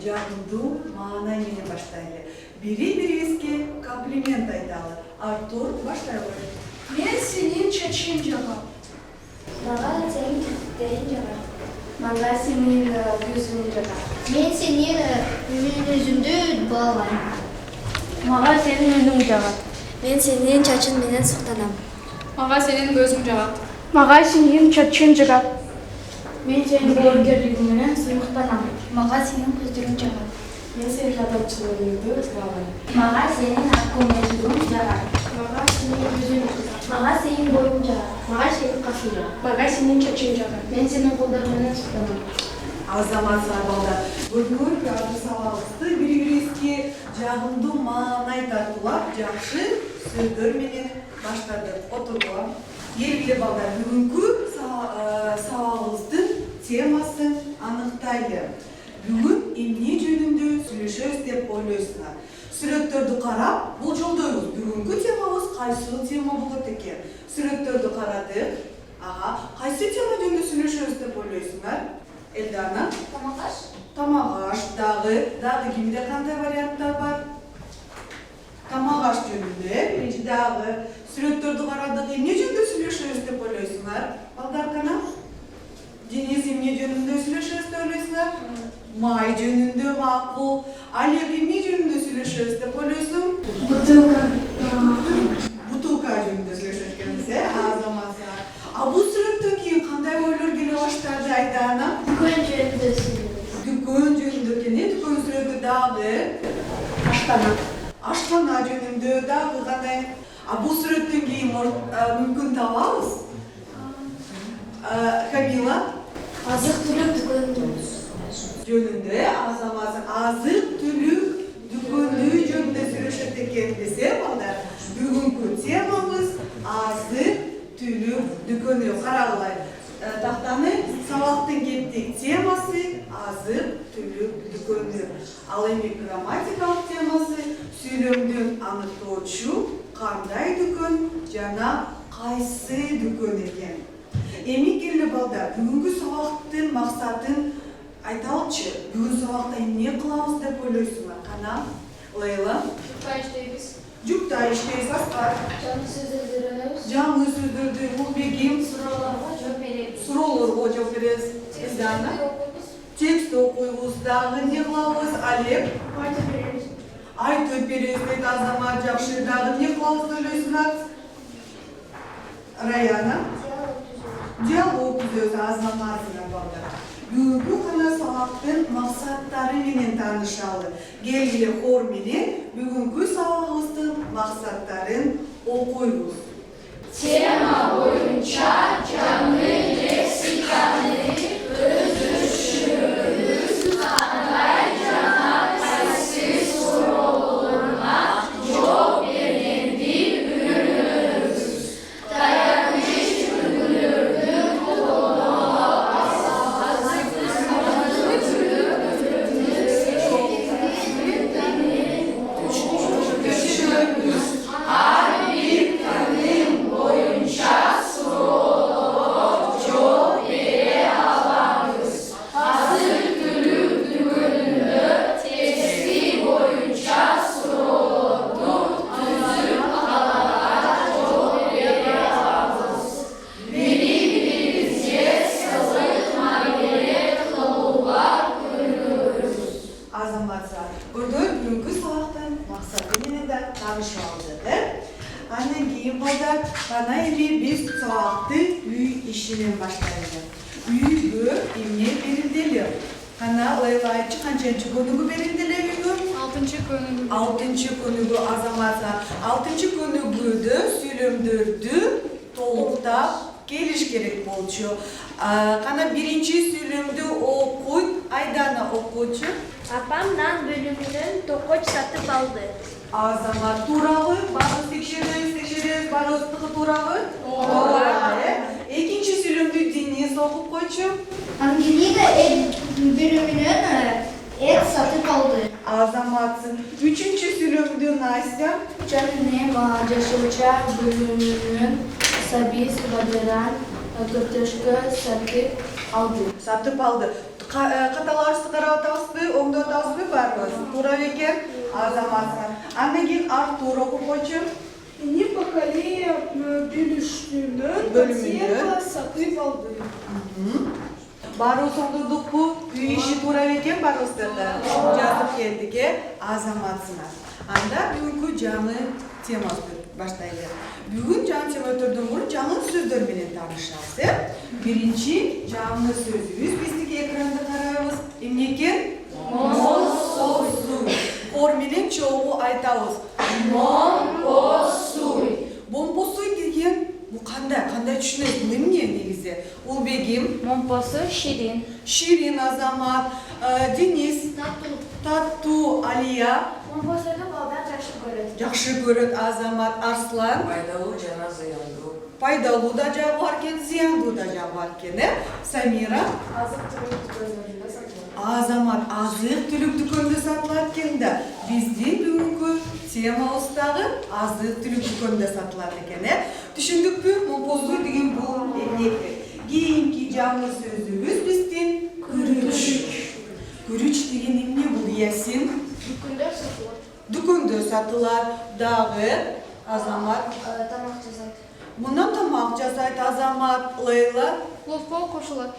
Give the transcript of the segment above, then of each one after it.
жагымдуу маана менен баштайлы. Бири-бирибизге комплимент айталы. Артур, баштайлы. Мен сенин чачың жагам. Мага сенин кирпиктериң жагат. Мага сенин көзүң жагат. Мен сенин өзүңдү баалайм. Мага сенин үнүң жагат. Мен сенин чачың менен суктанам. Мага сенин көзүң жагат. Мага сенин чачың жагат. Мен сенин боорукерлигиң менен сыймыктанам. Мага сенин көздөрүң жагат. Мен сенин адамчылыгыңды баалайм. Мага сенин аккөңүлдүгүң жагат. Мага сенин көзүң жагат. Мага сенин боюң жагат. Мага сенин кашың жагат. Мага сенин чачың жагат. Мен сенин колдоруң менен суктанам. Азаматсыздар балдар. Бүгүн жазуу сабагыбызды бири-бирибизге жагымдуу маана айтатуулап, жакшы сөздөр менен баштадык. Отургула. Келгиле балдар, бүгүнкү сабагыбыздын темасын аныктайлы. Бүгүн эмне жөнүндө сүйлөшөбүз деп ойлойсуңар? Сүрөттөрдү карап, болжолдойбуз. Бүгүнкү темабыз кайсы тема болот экен? Сүрөттөрдү карадык. Кайсы тема жөнүндө сүйлөшөбүз деп ойлойсуңар? Элдана? Тамак аш. Тамак аш, дагы кимде кандай варианттар бар? Тамак аш жөнүндө, биринчи дагы сүрөттөрдү карадык, эмне жөнүндө сүйлөшөбүз деп ойлойсуңар? Балдар кана? Денис, эмне жөнүндө сүйлөшөбүз деп ойлойсуңар? Май жөнүндө макул. Олег, эмне жөнүндө сүйлөшөбүз деп ойлойсуң? Бутылка жөнүндө сүйлөшөбүз экенбиз, Азаматсыздар. Бул сүрөттөн кийин кандай ойлор келе баштады Айдана? Дүкөн жөнүндө сүйлөшөбүз. Дүкөн жөнүндө экен, дүкөн сүрөтү дагы Аштана. ашкана жөнүндө дагы кандай? Бул сүрөттөн кийин мүмкүн табабыз? Камила? Азык-түлүк дүкөнү. Жөнүндө азык-түлүк дүкөнү жөнүндө сүйлөшөт экенбиз, балдар. Бүгүнкү темабыз азык-түлүк дүкөнү. Карагылай. Тактаны сабактын кеттик темасы азык-түлүк дүкөнү. Ал эми грамматикалык темасы сүйлөмдүн аныктоочу кандай дүкөн жана кайсы дүкөн экен. Эми келе балдар, бүгүнкү сабактын максатын айталычы. Бүгүн сабакта эмне кылабыз деп ойлойсуңар? Кана? Лейла? Жукта иштейбиз. Жукта иштейбиз, Аскар. Жаңы сөздөрдү үйрөнөбүз. Жаңы сөздөрдү Улбегим Суроолорго жооп беребиз. суроолорго жооп беребиз. Элдана? Текст окуйбуз, дагы эмне кылабыз? Олег? Айтып беребиз. Айтып беребиз дейт Азамат, жакшы. Дагы эмне кылабыз деп ойлойсуңар? Раяна? Диалог түзөбүз, Азаматсыздар балдар. Бүгүнкү гана сабактын максаттары менен таанышалы. Келгиле хор менен бүгүнкү сабагыбыздын максаттарын окуйбуз. Тема боюнча жаңы лексиканы өзүшүбүз. Кандай жана кайсы суроолоруна жооп бергенди үйрөнөбүз. Таяныч үлгүлөрдүн Азаматсыздар, көрдүк бүгүнкү сабактын максаты менен да таанышып алдык. Андан кийин балдар, кана эми биз сабакты үй ишинен баштайбыз. Үйгө эмне берилдели? Кана Лейла айтчы, канчанчы күнүгү берилдели үйгө? 6-күнүгү. 6-күнүгү Азаматсыздар. 6-күнүгүдө сүйлөмдөрдү толуктап келиш керек болчу. Кана биринчи сүйлөмдү окуйт. Айдана окучу. Апам нан бөлүмүнөн токоч сатып алды. Азамат туурабы? Баарыбыз текшеребиз, баарыбыздыкы туурабы? Ооба. Экинчи сүйлөмдү Денис окуп койчу. Ангелина бөлүмүнөн эт сатып алды. Азаматсың. Үчүнчү сүйлөмдү Настя. Жаным жашооча бөлүмүнөн сабиз бадыран картошка сатып алды. Сатып алды. Каталарыбызды карап атабызбы? Оңдо Ошондо атабызбы барбыз? Туура бекен? Азаматсыңар. Андан кийин Артур окуп койчу. Эмне поколение бөлүштүнүн Бөлүмүнөн сатып алды. Баарыбыз оңдодукпу? Үй иши туура бекен барыбыздар да? Жазып келдик, азаматсыңар. Анда бүгүнкү жаңы темабызды баштайлы. Бүгүн жаңы тема өтөрдөн мурун жаңы сөздөр менен таанышабыз. Биринчи жаңы сөзүбүз биздики экранда карайбыз. Эмне экен? Момпосуй. Кор менен чогуу айтабыз. Момпосуй. Момпосуй деген бул кандай түшүнөт? Бул эмне негизи? Улбегим. Момпосу ширин. Ширин Азамат, Денис. Тату Алия. Момпосуйду балдар жакшы көрөт. Жакшы көрөт Азамат, Арслан. Пайдалуу жана зыяндуу. Пайдалуу да жагы бар экен, зыяндуу да жагы бар экен, Самира. Азык-түлүк дүкөнүндө сатылат. Азамат, азык-түлүк дүкөнүндө сатылат экен да. Биздин бүгүнкү темабыз дагы азык-түлүк дүкөнүндө сатылат экен, Түшүндүкпү? Момпосуй деген бул эмне экен? Кийинки жаңы сөзүбүз биздин күрүч. Күрүч деген эмне бул, Ясин? Дүкөндө сатылат. Дүкөндө сатылат дагы. Азамат. Тамак жасайт. Мындан тамак жасайт Азамат. Лейла. Пловко кошулат.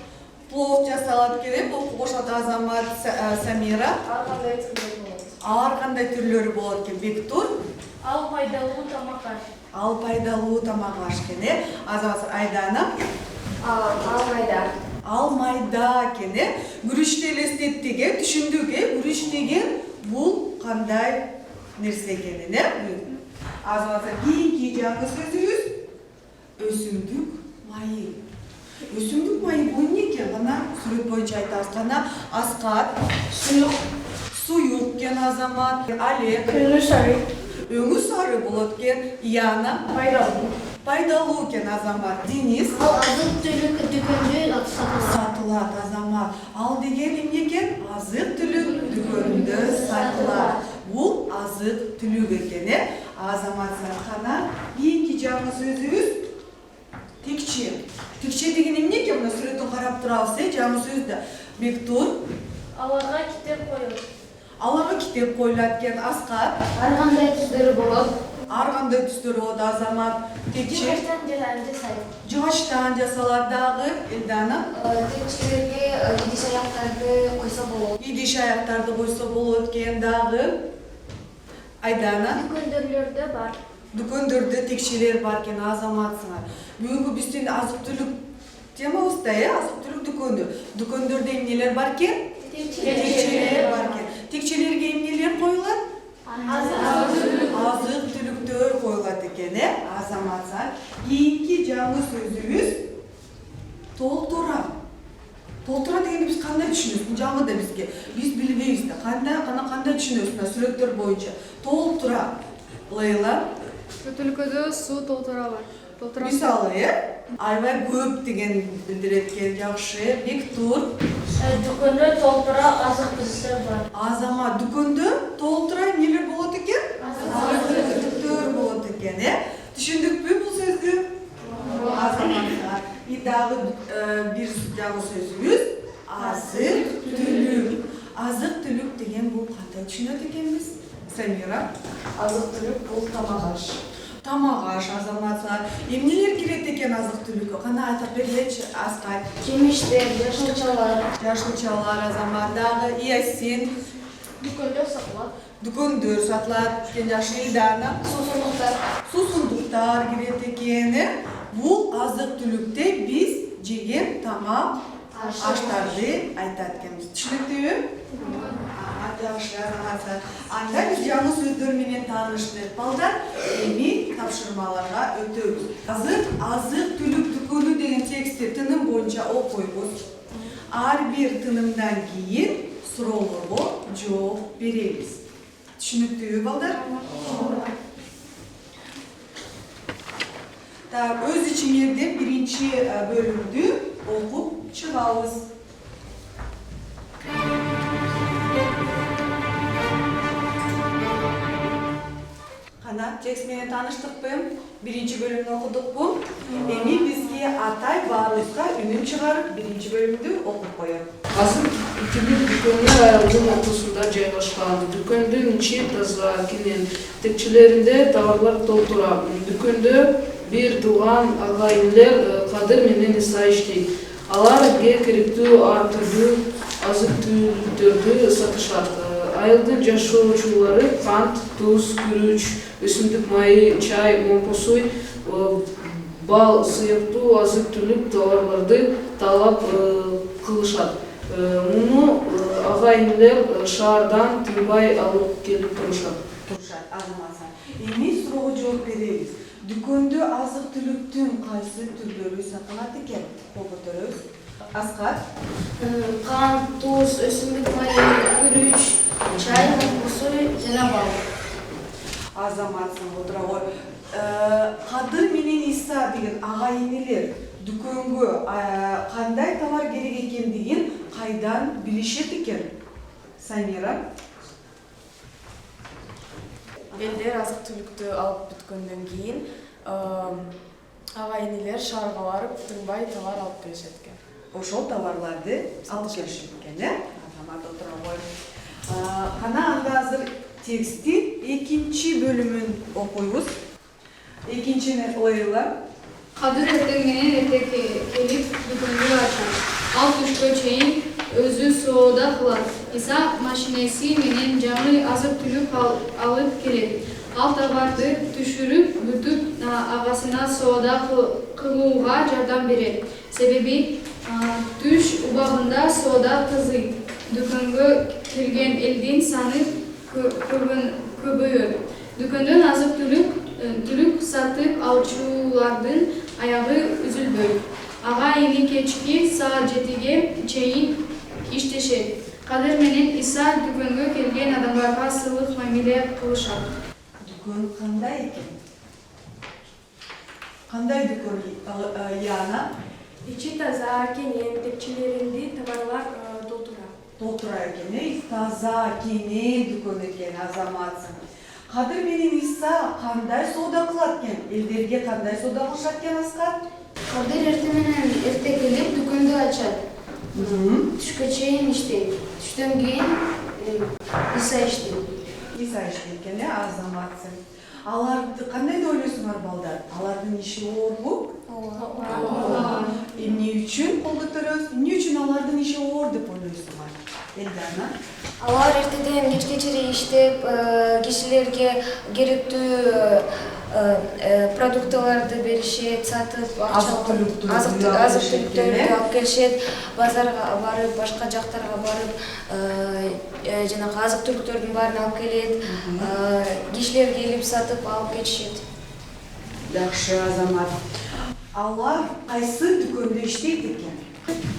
Плов жасалат керек, плов кошот Азамат. Самира. Ар кандай түрлөр болот. Ар кандай түрлөрү болот экен, Бектур. Ал пайдалуу тамак аш. Ал пайдалуу тамак аш экен, Азамат. Айдана. Ал майда. Ал майда экен, Күрүчтү элестеттик, түшүндүк, күрүч деген бул кандай нерсе экенин, Азамат. Кийинки жаңы сөзүбүз өсүмдүк майы. Өсүмдүк майы бул эмне экен? Кана сүрөт боюнча айтабыз. Кана Аскат. Суюк. Суюк экен Азамат. Алек. Көңүл сары. Өңү сары болот экен. Яна. Пайдалуу. Пайдалуу экен Азамат. Денис. Ал азык-түлүк дүкөндө сатылат. Сатылат Азамат. Ал деген эмне экен? Азык-түлүк дүкөнүндө сатылат. Бул азык-түлүк экен, Азамат. Кана кийинки жаңы сөзүбүз текче. Текче деген эмне экен? Мына сүрөттөн карап турабыз, жаңы сөздө. Бектур. Аларга китеп коет. Аларга китеп коюлат экен, Аскат. Ар кандай түздөрү болот. Ар кандай түстөр болот Азамат. Текче. Жыгачтан жасайт. Жыгачтан жасалат дагы, Элдана. Текчелерге идиш аяктарды койсо болот. Идиш аяктарды койсо болот экен дагы. Айдана. Дүкөндөрлөрдө бар. Дүкөндөрдө текчелер бар экен, Азаматсыңар. Бүгүнкү биздин азык-түлүк темабызда, азык-түлүк дүкөнү. Дүкөндөрдө эмнелер бар экен? Текчелер бар экен. Текчелерге эмнелер коюлат? Азык-түлүктөр коюлат экен, Азаматсыңар. Кийинки жаңы сөзүбүз толтура. Толтура дегенди биз кандай түшүнөбүз? Бул жаңы да бизге. Биз билбейбиз да. Кандай түшүнөбүз мына сүрөттөр боюнча? Толтура. Лейла. Бөтөлкөдө суу толтура бар. Мисалы, аябай көп деген билдирет экен, жакшы. Бектур. Дүкөндө толтура азык-түлүктөр бар. Азамат, дүкөндө толтура эмнелер болот экен? Азык-түлүктөр болот экен, Түшүндүкпү бул сөздү? Азамат. И дагы бир жаңы сөзүбүз азык-түлүк. Азык-түлүк деген бул кандай түшүнөт экенбиз? Самира. Азык-түлүк бул тамак аш. Тамак аш, Азаматсыңар. Эмнелер кирет экен азык-түлүккө? Кана айтып бергилечи, Аскай. Жемиштер, жашылчалар. Жашылчалар, Азамат. Дагы Ясин. Дүкөндө сатылат. Дүкөндөр сатылат экен, жакшы. Элдана. Сусундуктар. Сусундуктар кирет экен. Бул азык-түлүктө биз жеген тамак аштарды айтат экенбиз. Түшүнүктүүбү? Жакшы, Азамат. Анда биз жаңы сөздөр менен тааныштык. Балдар, эми тапшырмаларга өтөбүз. Азыр азык-түлүк дүкөнү деген текстти тыным боюнча окуйбуз. Ар бир тынымдан кийин суроолорго жооп беребиз. Түшүнүктүүбү, балдар? Өз ичиңерде биринчи бөлүмдү окуп чыгабыз. Кана текст менен таныштыкпы? Биринчи бөлүмдү окудукпу? Эми бизге Атай баарыбызга үнүн чыгарып, биринчи бөлүмдү окуп коет. Азыр түбүт дүкөнү айылдын ортосунда жайгашкан. Дүкөндүн ичи таза, кенен. Текчелеринде товарлар толтура. Дүкөндө бир тууган ага-инилер Кадыр менен Иса иштейт. Алар элге керектүү ар түрдүү азык-түлүктөрдү сатышат. Айылдын жашоочулары кант, туз, күрүч, өсүмдүк майы, чай, момпосуй, бал сыяктуу азык-түлүк товарларды талап кылышат. Муну ага-инилер шаардан тынбай алып келип турушат. Азаматсан. Эми суроого жооп беребиз. Дүкөндө азык-түлүктүн кайсы түрлөрү сатылат экен? Кол көтөрөбүз. Аскар. Кант, туз, өсүмдүк майы, күрүч, чай, момпосуй жана бал. Азаматсан отура гой. Кадыр менен Иса деген ага-инилер дүкөнгө кандай товар керек экендигин кайдан билишет экен? Самира. Элдер азык-түлүктү алып бүткөндөн кийин ага-инилер шаарга барып тынбай товар алып келишет экен. Ошол товарларды алып келишет экен, Азамат отура гой. Кана анда азыр тексттин экинчи бөлүмүн окуйбуз. Экинчини Лейла. Кадыр эртең менен эртең келип дүкөндү ачат. Ал түшкө чейин өзү соода кылат. Иса машинеси менен жаңы азык-түлүк алып келет. Ал товарды түшүрүп бүтүп агасына соода кылууга жардам берет. Себеби түш убагында соода кызыйт. Дүкөнгө келген элдин саны көбөйөт. Дүкөндөн азык-түлүк сатып алчулардын аягы үзүлбөйт. Ага-ини кечки саат 7-ге чейин иштешет. Кадыр менен Иса дүкөнгө келген адамдарга сыйлык мамиле кылышат. Дүкөн кандай экен? Кандай дүкөн Яна? Ичи таза, кенен, текчелеринди товарлар толтура. Толтура экен, таза, кенен дүкөн экен, Азаматсын. Кадыр менен Иса кандай соода кылат экен? Элдерге кандай соода кылышат экен, Аскар? Кадыр эртең менен эртең келип дүкөндү ачат. Түшкө чейин иштейт. Түштөн кийин Иса иштейт. Иса иштейт экен, Азаматсын. Аларды кандай деп ойлойсуңар, балдар? Алардын иши оорбу? Эмне үчүн кол көтөрөбүз? Эмне үчүн алардын иши оор деп ойлойсуңар? Элдана. Алар эртеден кечке чейин иштеп, кишилерге керектүү продуктыларды беришет, сатып, азык-түлүктөрдү алып келишет, базарга барып, башка жактарга барып, жанагы азык-түлүктөрдүн баарын алып келет, кишилер келип сатып алып кетишет. Жакшы, Азамат. Алар кайсы дүкөндө иштейт экен?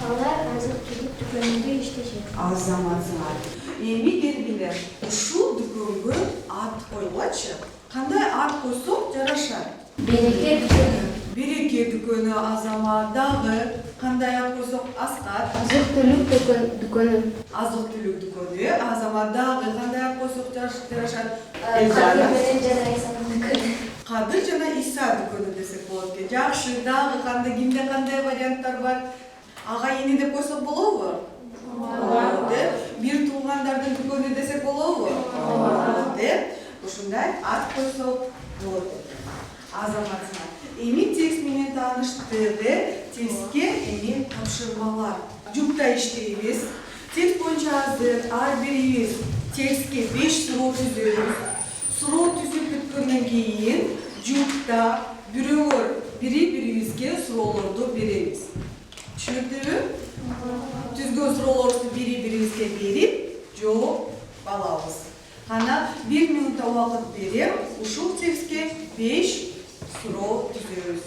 Алар азык-түлүк дүкөнүндө иштешет. Азаматсыңар. Эми келгиле, ушул дүкөнгө ат койгочу. Кандай ат койсок жарашат? Береке дүкөнү. Береке дүкөнү, Азамат. Дагы кандай ат койсок? Аскар. Азык-түлүк дүкөнү. Азык-түлүк дүкөнү, Азамат. Дагы кандай ат койсок жарашат? Кадыр менен жана Исанын дүкөнү. Кадыр жана Иса дүкөнү десек болот экен. Жакшы, дагы кимде кандай варианттар бар? Ага-ини деп койсок болобу? Болот. Бир туугандардын дүкөнү десек болобу? Болот. Ушундай ат койсок болот. Азаматсыңар. Эми текст менен тааныштык. Текстке эми тапшырмалар. Жупта иштейбиз. Текст боюнча азыр ар бирибиз текстке 5 суроо түзөбүз. Суроо түзүп бүткөндөн кийин жупта бирөөр бири-бирибизге суроолорду беребиз. Түшүнүктүүбү? Түзгөн суроолорду бири-бирибизге берип, жооп алабыз. Ана 1 минутта убакыт берем, ушул текстке 5 суроо түзөбүз.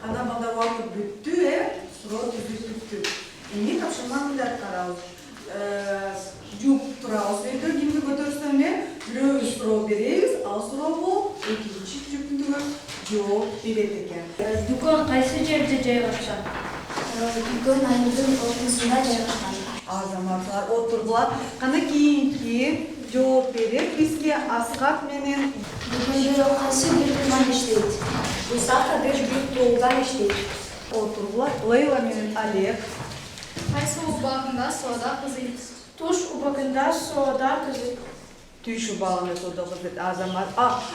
Ана балдар убакыт бүттү, суроо түзүп бүттүк. Эми тапшырманы карабыз. Жуп турабыз. Кимди көтөрсө бирөөбүз суроо беребиз, ал суроого экинчи жүктүгө жооп берет экен. Дүкөн кайсы жерде жайгашкан? Дүкөн айылдын ортосунда жайгашкан. Азаматлар отургула. Кана кийинки жооп берет бизге Аскат менен Дүкөндө кайсы бир туман иштейт? Исака бир туулдан иштейт. отургула. Лейла менен Олег. Qaysi ubag'ında soda qiziydi? Туш убагында соода кызык. Түш убагында сода кызыт Азамат.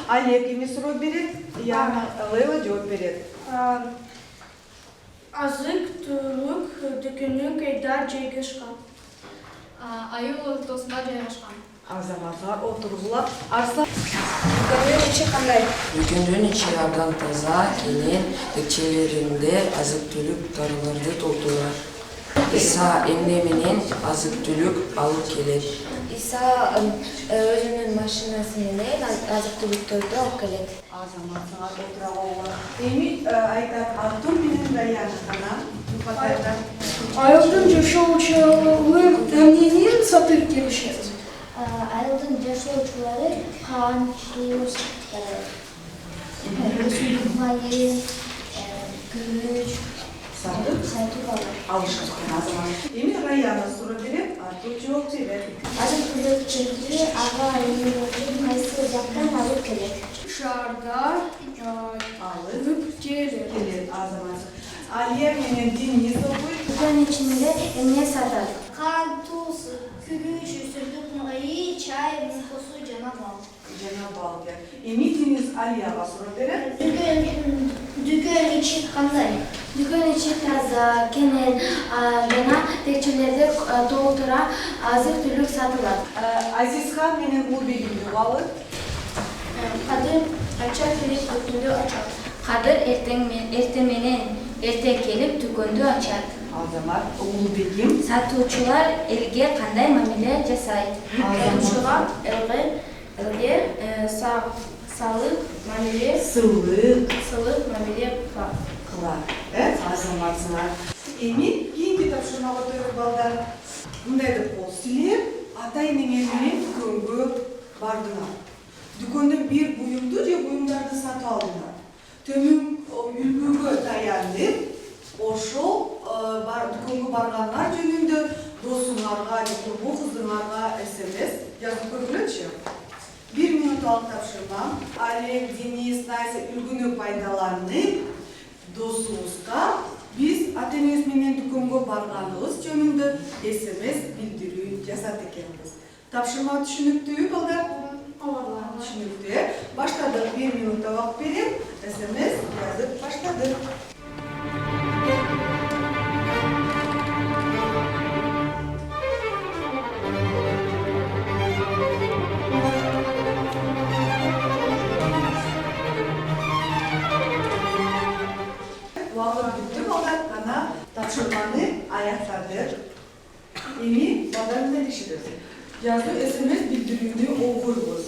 Олег эми суроо берет, яна Лейла жооп берет. Азык түлүк дүкөнү кайда жайгашкан? Айыл ортосунда жайгашкан. Азаматлар отургула. Арслан Дүкөндүн ичи кандай? Дүкөндүн ичи абдан таза, кенен, текчелеринде азык-түлүк товарларды толтурат. Иса эмне менен азык-түлүк алып келет. Иса өзүнүн машинасы менен азык-түлүктөрдү алып келет. Азаматлар отура коюлар. Эми айтат Артур менен Раяна кана Нукатайда. Айылдын жашоочулары эмнени сатып келишет? Айылдын жашоочулары кан, туз, майы, күрүч сатып Алышат Азамат. Эми Раяна суроо берет, Артур жооп берет. азык-түлүктөрдү ага эмнелердин кайсы жактан алып келет? Шаарда Алып келет. келет Азамат. Алия менен Денис окуйт. Дүкөн ичинде эмне сатат? Кан, туз, күрүч, өсүрдүк майы, чай, мукусу жана бал. Жана балга. Эми Денис Алияга суроо берет. Дүкөн ичи кандай? Дүкөн ичи таза, кенен жана текчелерди толтура азык-түлүк сатылат. Азизхан менен Улбегим угалы. Кадыр ача келип дүкөндү ачат. Кадыр эртең келип дүкөндү ачат. Азамат Улбегим. Сатуучулар элге кандай мамиле жасайт? Сатуучуга элге салык мамиле Сылык мамиле кылат. Азаматсыңар. Эми кийинки тапшырмага өтөбүз балдар. Мындай деп болду. Силер ата-энеңер менен дүкөнгө бардыңар. Дүкөндөн бир буюмду же буюмдарды сатып алдыңар. Төмөн үлгүгө таяндып, ошол дүкөнгө баргандар жөнүндө досуңарга же курбу кыздыңарга СМС жазып көргүлөчү. 1 минутталык тапшырма. Олег, Денис, Настя үлгүнү пайдаланып досубузга биз ата-энеңиз менен дүкөнгө барганыбыз жөнүндө СМС билдирүү жасат экенбиз. Тапшырма түшүнүктүүбү балдар? Түшүнүктүү. Баштадык. 1 минутта убакыт берем. СМС жазып баштадык. Убакыт бүттү балдар. Ана тапшырманы аяктадык. Эми балдар менен ишибиз. Жазуу СМС билдирүүнү окуйбуз.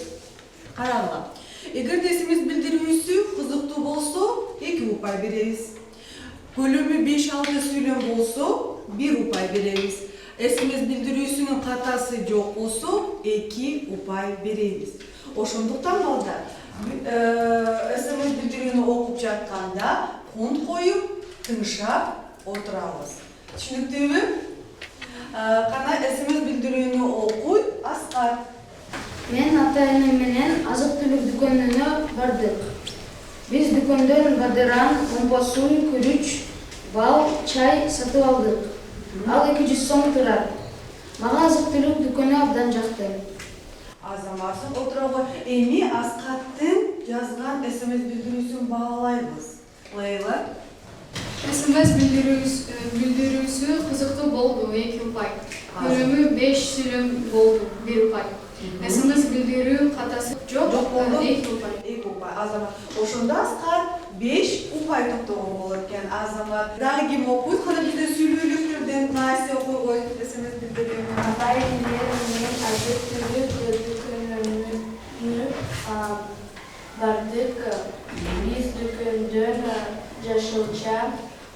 Караңlar. Эгерде СМС билдирүүсү кызыктуу болсо, 2 упай беребиз. Көлөмү 5-6 сүйлөм болсо, 1 упай беребиз. СМС билдирүүсүнүн катасы жок болсо, 2 упай беребиз. Ошондуктан балдар, СМС билдирүүнү окуп жатканда кунт коюп, тыңшап отурабыз. Түшүнүктүүбү? Кана СМС билдирүүнү окуй, Аскар. Мен ата-энем менен азык-түлүк дүкөнүнө бардык. Биз дүкөндөн бадыран, компосу, күрүч, бал, чай сатып алдык. Ал 200 сом турат. Мага азык-түлүк дүкөнү абдан жакты. Азаматсың отурабы. Эми Аскаттын жазган СМС билдирүүсүн баалайбыз. Лейла. СМС билдирүүсү кызыктуу болду, 2 упай. Көлөмү 5 сүйлөм болду, 1 упай. СМС билдирүү катасы жок болду, 2 упай. 2 упай. Азамат. Ошондо Аскар 5 упай токтогон болот экен. Азамат. Дагы ким окуйт? Кана бизде сүйлөөлүктөрдөн Настя окуй кой СМС билдирүүнү. Ата-энем менен азык-түлүк дүкөнүнө бардык. Биз дүкөндөн жашылча,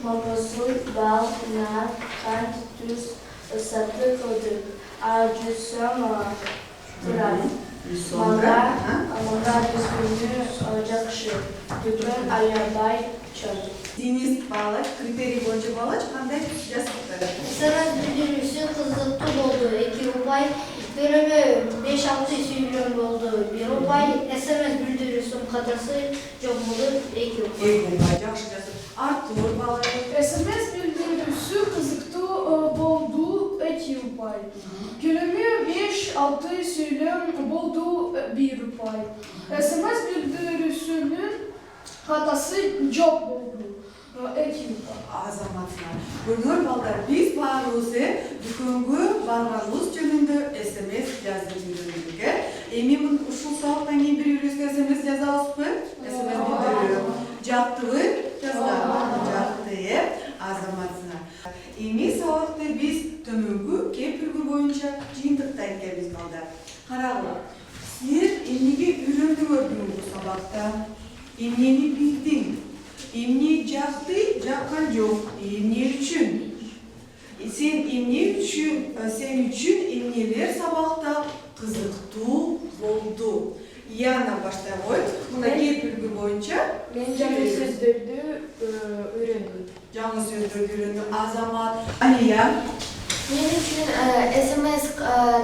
компосу, бал, нан, кант, туз сатып алдык. 100 сом турат. Манда түзгүнү жакшы. Дүкөн аябай чоң. Денис Балач, критерий боюнча Балач кандай жазыптыр? СМС билдирүүсү кызыктуу болду 2 рубай. Бөлүмү 5-6 сөйлөм болду 1 рубай. СМС билдирүүсүнүн катасы жок болду 2 рубай. 2 рубай жакшы жазып. Артур Балач. SMS bildirisi kızıktı boldu 2 rubay. Bölümü 5-6 söylem boldu 1 rubay. SMS bildirisinin hatası çok boldu 2 rubay. Азаматlar. Бүгүн балдар биз баарыбызы дүкөнгө барганыбыз жөнүндө SMS жазып жүрдүк. Эми ушул сабактан кийин бири-бирибизге SMS жазабызбы? SMS билдирүү. Жактыбы? Жакты, азаматlar. Эми сабакты биз төмөнгү кепилги боюнча жыйынтыктан келебиз балдар. Карагыла. Силер эмнеге үйрөндүңөр бүгүнкү сабакта? Эмнени билдиң? Эмне жакты, жаккан жок. Эмне үчүн? Сен үчүн эмнелер сабакта кызыктуу болду? Яна баштагой. Мына кепилги боюнча Мен жаңы сөздөрдү үйрөндүм. жаңы сөздөрдү үйрөндүм. Азамат, Алия, Мен үчүн SMS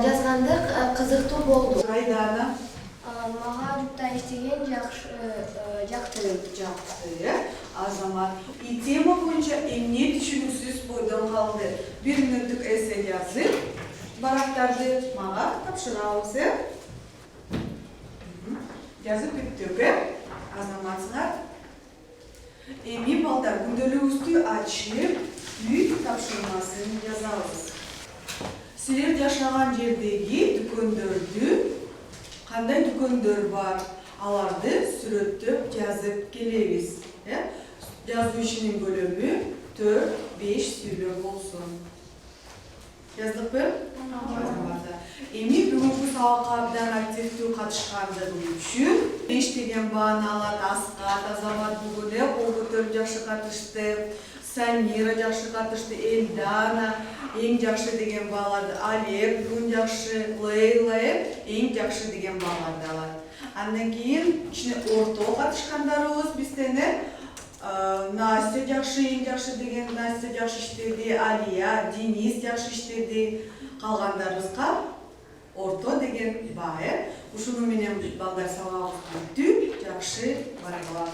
жазгандык кызыктуу болду. Райдана, Мага жукта иштеген жакты. жакты. Азамат, и тема боюнча эмне түшүнүксүз бойдон калды? 1 мүнөттүк эссе жазып, барактарды мага тапшырабыз. Жазып бүттүк, азаматсыңар. Эми балдар күндөлүгүбүздү ачып, үй тапшырмасын жазабыз. Силер жашаган жердеги дүкөндөрдү, кандай дүкөндөр бар, аларды сүрөттөп жазып келебиз. Жазуу ишинин бөлүмү 4-5 сүйлөм болсун. Жаздыкпы? Эми бүгүнкү сабакка абдан активдүү катышкандыгы үчүн 5 деген бааны алат Аскат, Азамат бүгүн кол көтөрүп жакшы катышты. Самира жакшы катышты, Элдана эң жакшы деген бааларды, Олег бүгүн жакшы, Лейла эң жакшы деген бааларды алат. Андан кийин ичине орто катышкандарыбыз бизден Настя жакшы, эң жакшы деген Настя жакшы иштеди, Алия, Денис жакшы иштеди. Калгандарыбызга орто деген баа. Ушуну менен балдар сабагыбыз бүттү. Жакшы баргыла.